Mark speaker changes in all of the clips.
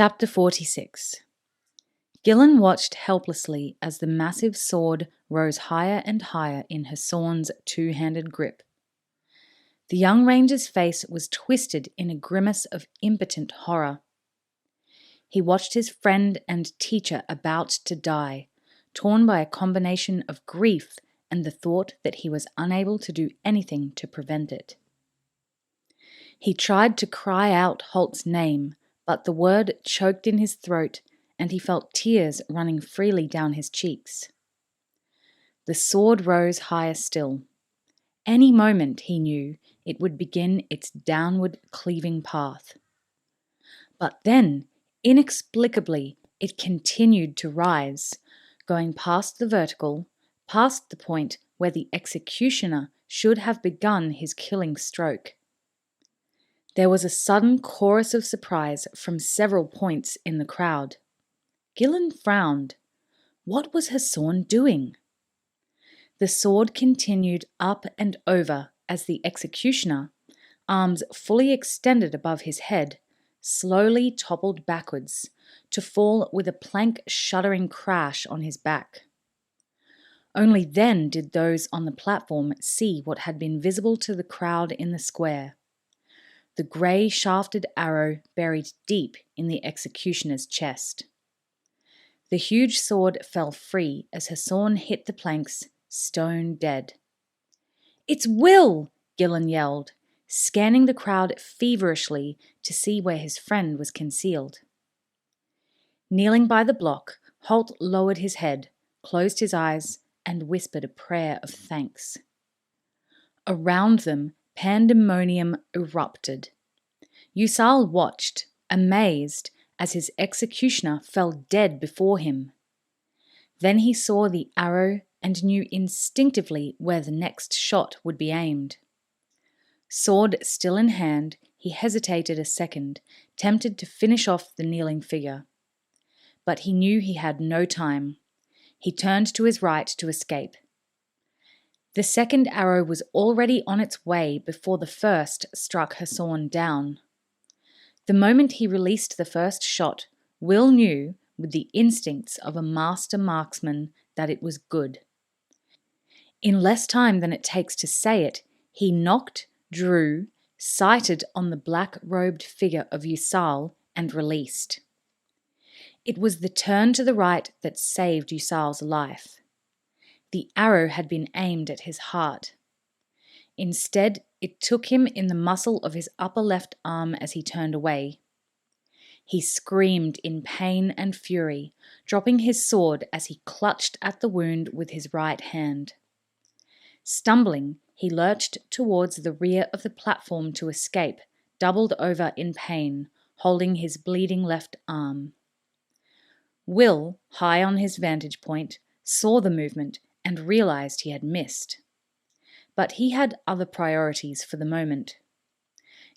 Speaker 1: Chapter 46. Gillen watched helplessly as the massive sword rose higher and higher in Hassan's two-handed grip. The young ranger's face was twisted in a grimace of impotent horror. He watched his friend and teacher about to die, torn by a combination of grief and the thought that he was unable to do anything to prevent it. He tried to cry out Holt's name, but the word choked in his throat and he felt tears running freely down his cheeks. The sword rose higher still. Any moment, he knew, it would begin its downward cleaving path. But then, inexplicably, it continued to rise, going past the vertical, past the point where the executioner should have begun his killing stroke. There was a sudden chorus of surprise from several points in the crowd. Gillen frowned. What was Hassan doing? The sword continued up and over as the executioner, arms fully extended above his head, slowly toppled backwards, to fall with a plank shuddering crash on his back. Only then did those on the platform see what had been visible to the crowd in the square. The grey shafted arrow buried deep in the executioner's chest. The huge sword fell free as Hassan hit the planks, stone dead. "It's Will!" Gillen yelled, scanning the crowd feverishly to see where his friend was concealed. Kneeling by the block, Holt lowered his head, closed his eyes, and whispered a prayer of thanks. Around them, pandemonium erupted. Yusal watched, amazed, as his executioner fell dead before him. Then he saw the arrow and knew instinctively where the next shot would be aimed. Sword still in hand, he hesitated a second, tempted to finish off the kneeling figure. But he knew he had no time. He turned to his right to escape. The second arrow was already on its way before the first struck Hassan down. The moment he released the first shot, Will knew, with the instincts of a master marksman, that it was good. In less time than it takes to say it, he knocked, drew, sighted on the black-robed figure of Yusal, and released. It was the turn to the right that saved Yusal's life. The arrow had been aimed at his heart. Instead, it took him in the muscle of his upper left arm as he turned away. He screamed in pain and fury, dropping his sword as he clutched at the wound with his right hand. Stumbling, he lurched towards the rear of the platform to escape, doubled over in pain, holding his bleeding left arm. Will, high on his vantage point, saw the movement and realized he had missed. But he had other priorities for the moment.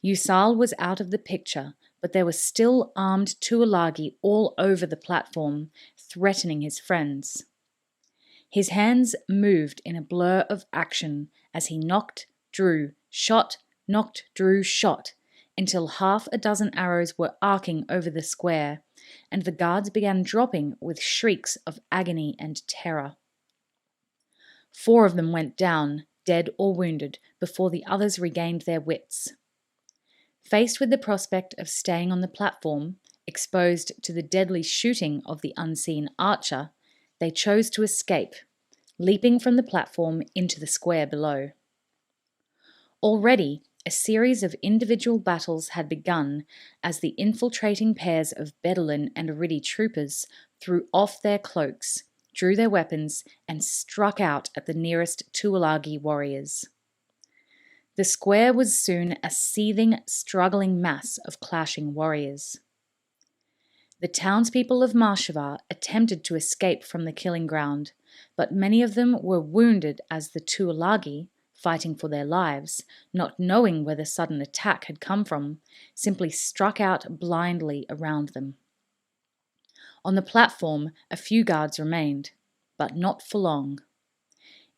Speaker 1: Yusal was out of the picture, but there were still armed Tuolagi all over the platform, threatening his friends. His hands moved in a blur of action as he knocked, drew, shot, knocked, drew, shot, until half a dozen arrows were arcing over the square, and the guards began dropping with shrieks of agony and terror. 4 of them went down, dead or wounded, before the others regained their wits. Faced with the prospect of staying on the platform, exposed to the deadly shooting of the unseen archer, they chose to escape, leaping from the platform into the square below. Already, a series of individual battles had begun as the infiltrating pairs of Bedouin and Aridi troopers threw off their cloaks, drew their weapons, and struck out at the nearest Tuolagi warriors. The square was soon a seething, struggling mass of clashing warriors. The townspeople of Marshavar attempted to escape from the killing ground, but many of them were wounded as the Tuolagi, fighting for their lives, not knowing where the sudden attack had come from, simply struck out blindly around them. On the platform, a few guards remained, but not for long.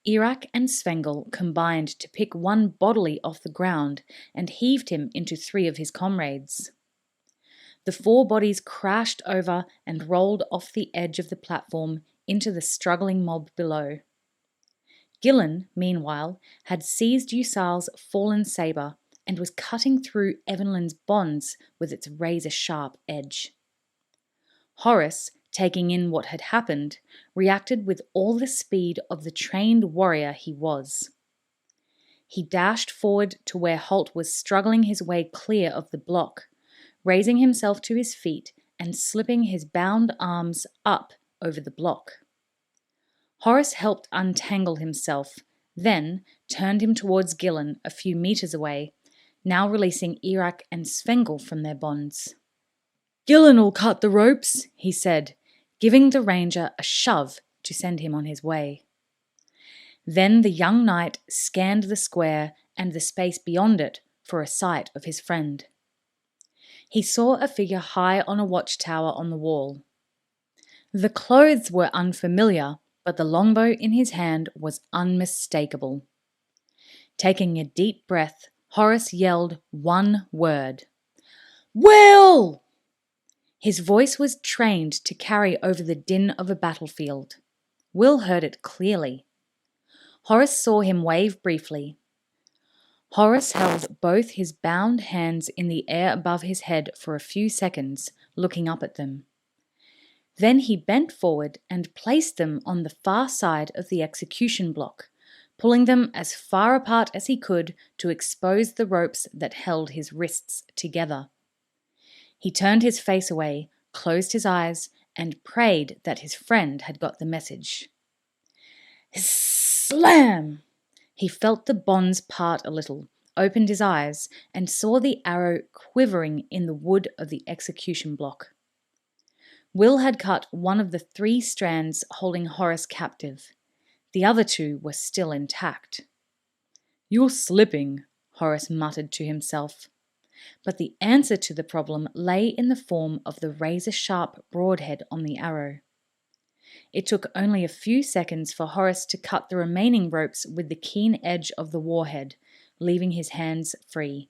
Speaker 1: Erak and Svengel combined to pick one bodily off the ground and heaved him into 3 of his comrades. The 4 bodies crashed over and rolled off the edge of the platform into the struggling mob below. Gillen, meanwhile, had seized Usal's fallen sabre and was cutting through Evelyn's bonds with its razor-sharp edge. Horace, taking in what had happened, reacted with all the speed of the trained warrior he was. He dashed forward to where Holt was struggling his way clear of the block, raising himself to his feet and slipping his bound arms up over the block. Horace helped untangle himself, then turned him towards Gillen a few meters away, now releasing Erak and Svengel from their bonds. "Gillen'll cut the ropes," he said, giving the ranger a shove to send him on his way. Then the young knight scanned the square and the space beyond it for a sight of his friend. He saw a figure high on a watchtower on the wall. The clothes were unfamiliar, but the longbow in his hand was unmistakable. Taking a deep breath, Horace yelled one word. "Will!" His voice was trained to carry over the din of a battlefield. Will heard it clearly. Horace saw him wave briefly. Horace held both his bound hands in the air above his head for a few seconds, looking up at them. Then he bent forward and placed them on the far side of the execution block, pulling them as far apart as he could to expose the ropes that held his wrists together. He turned his face away, closed his eyes, and prayed that his friend had got the message. Slam! He felt the bonds part a little, opened his eyes, and saw the arrow quivering in the wood of the execution block. Will had cut one of the 3 strands holding Horace captive. The other 2 were still intact. "You're slipping," Horace muttered to himself. But the answer to the problem lay in the form of the razor-sharp broadhead on the arrow. It took only a few seconds for Horace to cut the remaining ropes with the keen edge of the warhead, leaving his hands free.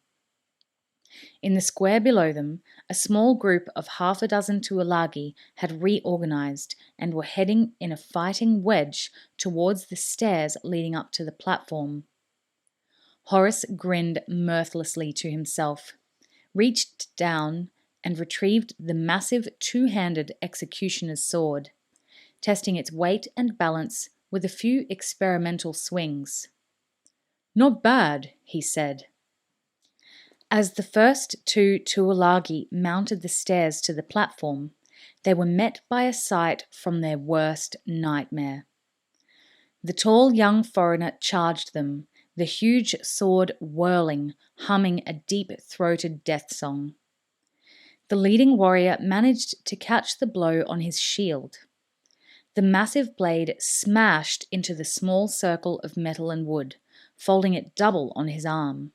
Speaker 1: In the square below them, a small group of 6 Tuolagi had reorganized and were heading in a fighting wedge towards the stairs leading up to the platform. Horace grinned mirthlessly to himself, reached down and retrieved the massive 2-handed executioner's sword, testing its weight and balance with a few experimental swings. "Not bad," he said. As the first 2 Tuolagi mounted the stairs to the platform, they were met by a sight from their worst nightmare. The tall young foreigner charged them, the huge sword whirling, humming a deep-throated death song. The leading warrior managed to catch the blow on his shield. The massive blade smashed into the small circle of metal and wood, folding it double on his arm.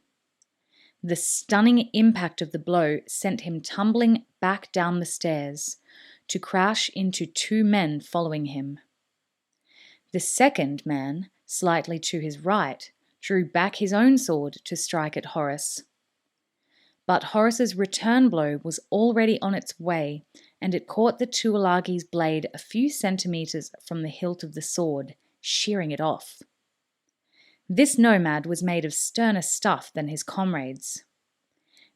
Speaker 1: The stunning impact of the blow sent him tumbling back down the stairs, to crash into 2 men following him. The second man, slightly to his right, drew back his own sword to strike at Horace. But Horace's return blow was already on its way, and it caught the Tuolagi's blade a few centimeters from the hilt of the sword, shearing it off. This nomad was made of sterner stuff than his comrades.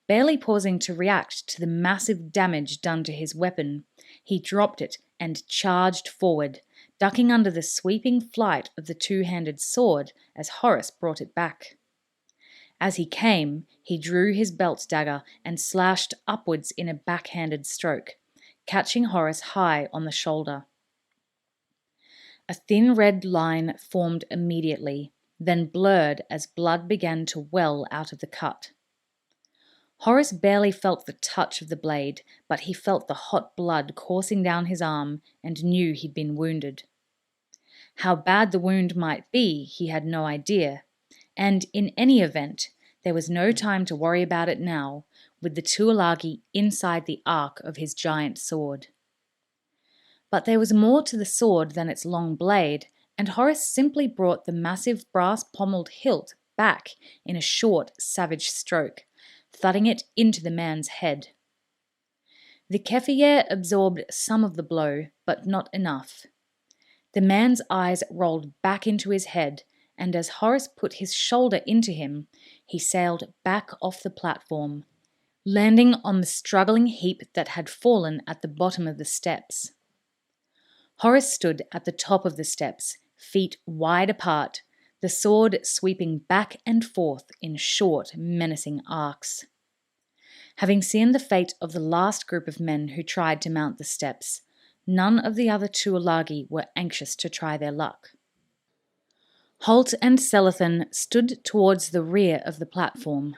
Speaker 1: Barely pausing to react to the massive damage done to his weapon, he dropped it and charged forward, ducking under the sweeping flight of the 2-handed sword as Horace brought it back. As he came, he drew his belt dagger and slashed upwards in a backhanded stroke, catching Horace high on the shoulder. A thin red line formed immediately, then blurred as blood began to well out of the cut. Horace barely felt the touch of the blade, but he felt the hot blood coursing down his arm and knew he'd been wounded. How bad the wound might be, he had no idea, and in any event, there was no time to worry about it now, with the Tuolagi inside the arc of his giant sword. But there was more to the sword than its long blade, and Horace simply brought the massive brass-pommelled hilt back in a short, savage stroke, thudding it into the man's head. The Kefir absorbed some of the blow, but not enough. The man's eyes rolled back into his head, and as Horace put his shoulder into him, he sailed back off the platform, landing on the struggling heap that had fallen at the bottom of the steps. Horace stood at the top of the steps, feet wide apart, the sword sweeping back and forth in short, menacing arcs. Having seen the fate of the last group of men who tried to mount the steps, none of the other Tuolagi were anxious to try their luck. Holt and Selathan stood towards the rear of the platform.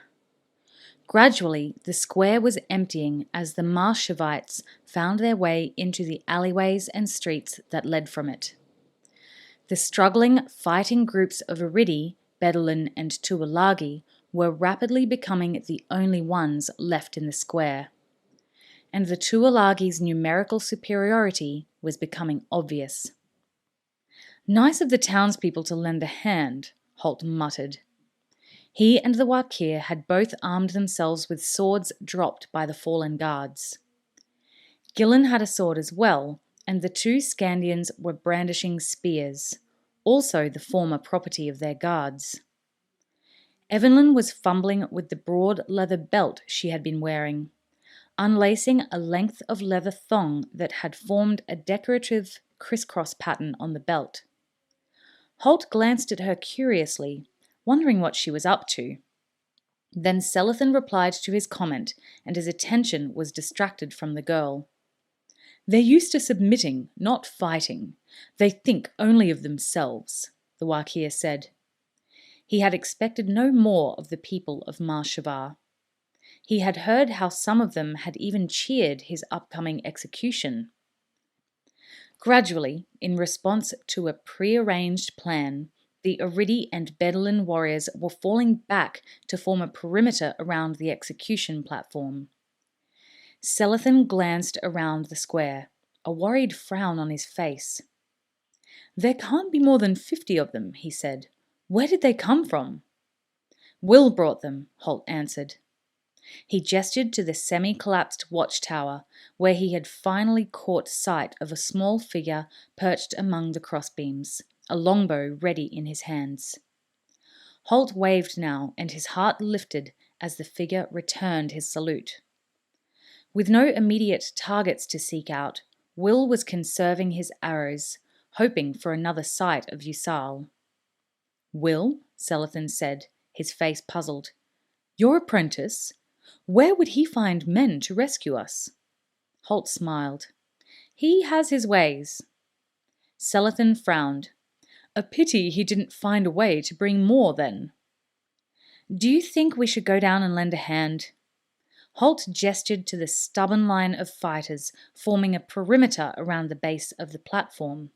Speaker 1: Gradually, the square was emptying as the Marshavites found their way into the alleyways and streets that led from it. The struggling, fighting groups of Iridi, Bedouin, and Tuolagi were rapidly becoming the only ones left in the square, and the Tuolagi's numerical superiority was becoming obvious. "Nice of the townspeople to lend a hand," Holt muttered. He and the Wakir had both armed themselves with swords dropped by the fallen guards. Gillen had a sword as well, and the two Scandians were brandishing spears, also the former property of their guards. Evelyn was fumbling with the broad leather belt she had been wearing, unlacing a length of leather thong that had formed a decorative crisscross pattern on the belt. Holt glanced at her curiously, wondering what she was up to. Then Selathan replied to his comment, and his attention was distracted from the girl. "They're used to submitting, not fighting. They think only of themselves," the Wakir said. He had expected no more of the people of Marshavar. He had heard how some of them had even cheered his upcoming execution. Gradually, in response to a prearranged plan, the Iridi and Bedouin warriors were falling back to form a perimeter around the execution platform. Selathan glanced around the square, a worried frown on his face. "There can't be more than 50 of them," he said. "Where did they come from?" "Will brought them," Holt answered. He gestured to the semi-collapsed watchtower, where he had finally caught sight of a small figure perched among the crossbeams, a longbow ready in his hands. Holt waved now, and his heart lifted as the figure returned his salute. With no immediate targets to seek out, Will was conserving his arrows, hoping for another sight of Yusal. "Will?" Selathan said, his face puzzled. "Your apprentice? Where would he find men to rescue us?" Holt smiled. "He has his ways." Selathan frowned. "A pity he didn't find a way to bring more, then." "Do you think we should go down and lend a hand?" Holt gestured to the stubborn line of fighters forming a perimeter around the base of the platform.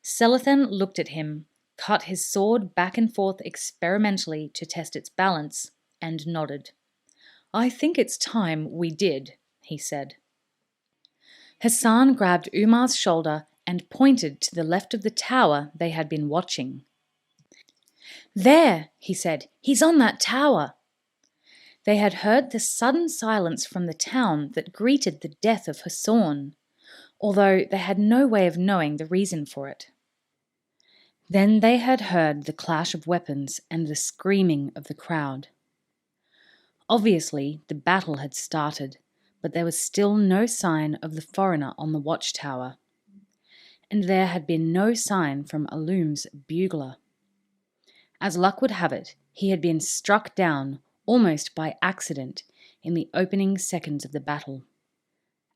Speaker 1: Selathan looked at him, cut his sword back and forth experimentally to test its balance, and nodded. "I think it's time we did," he said. Hassan grabbed Umar's shoulder and pointed to the left of the tower they had been watching. "There," he said, "he's on that tower." They had heard the sudden silence from the town that greeted the death of Hassan, although they had no way of knowing the reason for it. Then they had heard the clash of weapons and the screaming of the crowd. Obviously, the battle had started, but there was still no sign of the foreigner on the watchtower. And there had been no sign from Alum's bugler. As luck would have it, he had been struck down, almost by accident, in the opening seconds of the battle.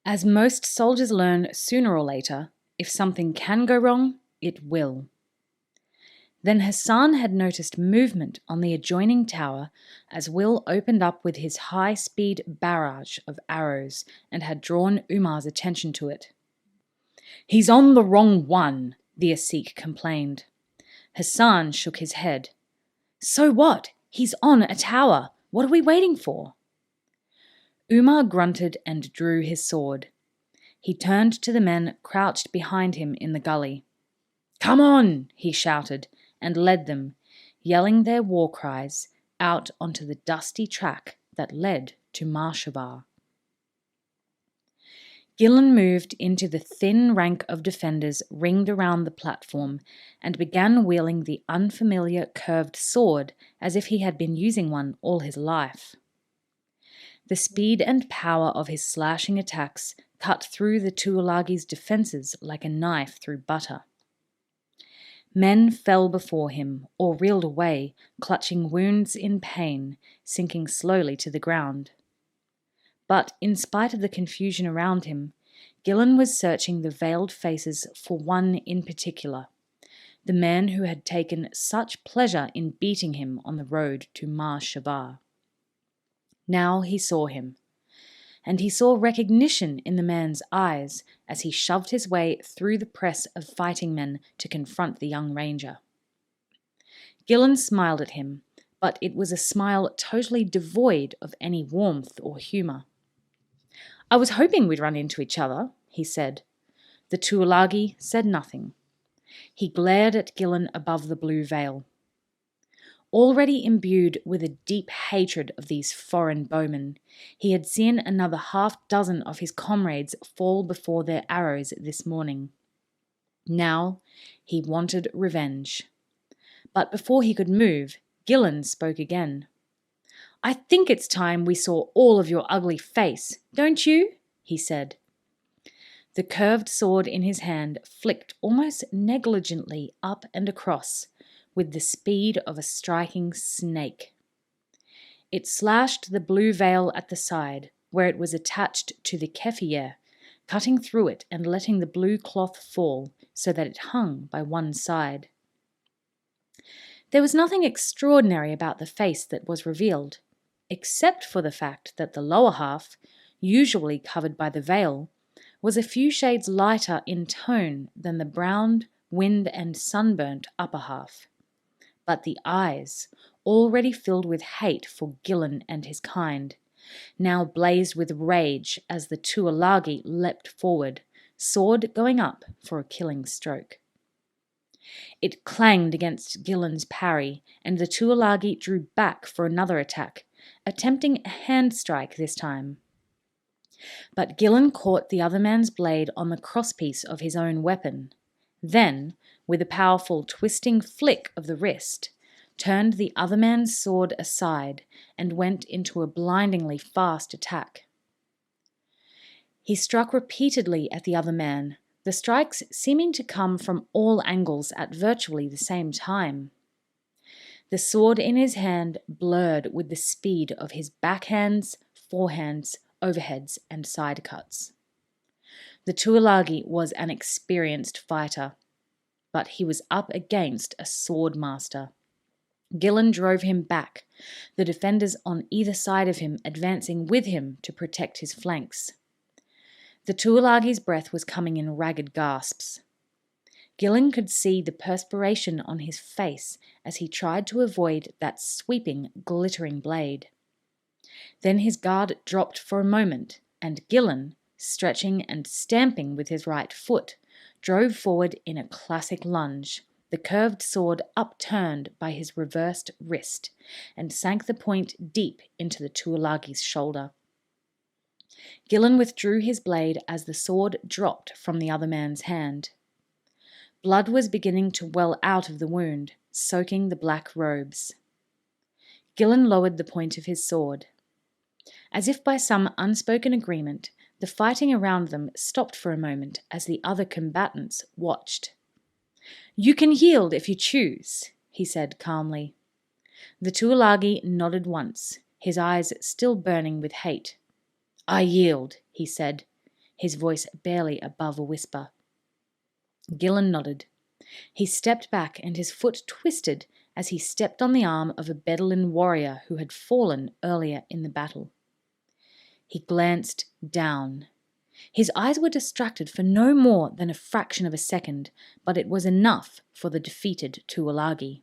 Speaker 1: As most soldiers learn sooner or later, if something can go wrong, it will. Then Hassan had noticed movement on the adjoining tower as Will opened up with his high-speed barrage of arrows and had drawn Umar's attention to it. "He's on the wrong one," the Asik complained. Hassan shook his head. "So what? He's on a tower. What are we waiting for?" Umar grunted and drew his sword. He turned to the men crouched behind him in the gully. "Come on!" he shouted, and led them, yelling their war cries, out onto the dusty track that led to Marshavar. Gillen moved into the thin rank of defenders ringed around the platform and began wielding the unfamiliar curved sword as if he had been using one all his life. The speed and power of his slashing attacks cut through the Tuolagi's defenses like a knife through butter. Men fell before him or reeled away, clutching wounds in pain, sinking slowly to the ground. But in spite of the confusion around him, Gillen was searching the veiled faces for one in particular, the man who had taken such pleasure in beating him on the road to Mar Shabar. Now he saw him, and he saw recognition in the man's eyes as he shoved his way through the press of fighting men to confront the young ranger. Gillen smiled at him, but it was a smile totally devoid of any warmth or humour. "I was hoping we'd run into each other," he said. The Tuolagi said nothing. He glared at Gillen above the blue veil. Already imbued with a deep hatred of these foreign bowmen, he had seen another half-dozen of his comrades fall before their arrows this morning. Now he wanted revenge. But before he could move, Gillen spoke again. "I think it's time we saw all of your ugly face, don't you?" he said. The curved sword in his hand flicked almost negligently up and across, with the speed of a striking snake. It slashed the blue veil at the side, where it was attached to the keffiyeh, cutting through it and letting the blue cloth fall so that it hung by one side. There was nothing extraordinary about the face that was revealed, except for the fact that the lower half, usually covered by the veil, was a few shades lighter in tone than the browned, wind and sunburnt upper half. But the eyes, already filled with hate for Gillen and his kind, now blazed with rage as the Tuolagi leapt forward, sword going up for a killing stroke. It clanged against Gillen's parry, and the Tuolagi drew back for another attack, attempting a hand strike this time. But Gillen caught the other man's blade on the crosspiece of his own weapon. Then, with a powerful twisting flick of the wrist, turned the other man's sword aside and went into a blindingly fast attack. He struck repeatedly at the other man, the strikes seeming to come from all angles at virtually the same time. The sword in his hand blurred with the speed of his backhands, forehands, overheads, and side cuts. The Tuolagi was an experienced fighter, but he was up against a sword master. Gillen drove him back, the defenders on either side of him advancing with him to protect his flanks. The Tuolagi's breath was coming in ragged gasps. Gillen could see the perspiration on his face as he tried to avoid that sweeping, glittering blade. Then his guard dropped for a moment, and Gillen, stretching and stamping with his right foot, drove forward in a classic lunge, the curved sword upturned by his reversed wrist, and sank the point deep into the Tuolagi's shoulder. Gillen withdrew his blade as the sword dropped from the other man's hand. Blood was beginning to well out of the wound, soaking the black robes. Gillen lowered the point of his sword. As if by some unspoken agreement, the fighting around them stopped for a moment as the other combatants watched. "You can yield if you choose," he said calmly. The Tuolagi nodded once, his eyes still burning with hate. "I yield," he said, his voice barely above a whisper. Gillen nodded. He stepped back and his foot twisted as he stepped on the arm of a Bedouin warrior who had fallen earlier in the battle. He glanced down. His eyes were distracted for no more than a fraction of a second, but it was enough for the defeated Tuolagi.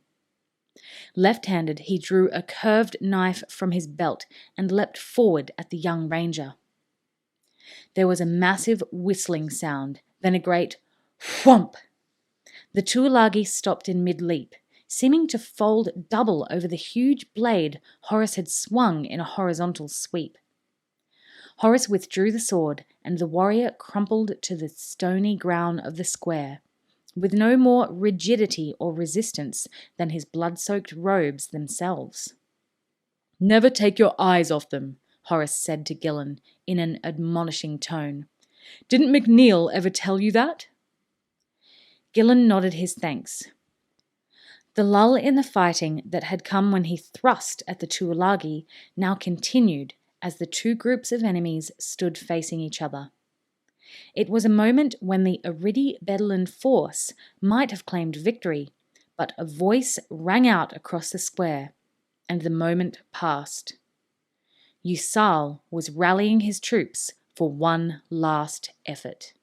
Speaker 1: Left-handed, he drew a curved knife from his belt and leapt forward at the young ranger. There was a massive whistling sound, then a great whomp. The Tuolagi stopped in mid-leap, seeming to fold double over the huge blade Horace had swung in a horizontal sweep. Horace withdrew the sword, and the warrior crumpled to the stony ground of the square, with no more rigidity or resistance than his blood-soaked robes themselves. "Never take your eyes off them," Horace said to Gillen in an admonishing tone. "Didn't McNeil ever tell you that?" Gillen nodded his thanks. The lull in the fighting that had come when he thrust at the Tuolagi now continued as the two groups of enemies stood facing each other. It was a moment when the Aridi-Bedouin force might have claimed victory, but a voice rang out across the square, and the moment passed. Yusal was rallying his troops for one last effort.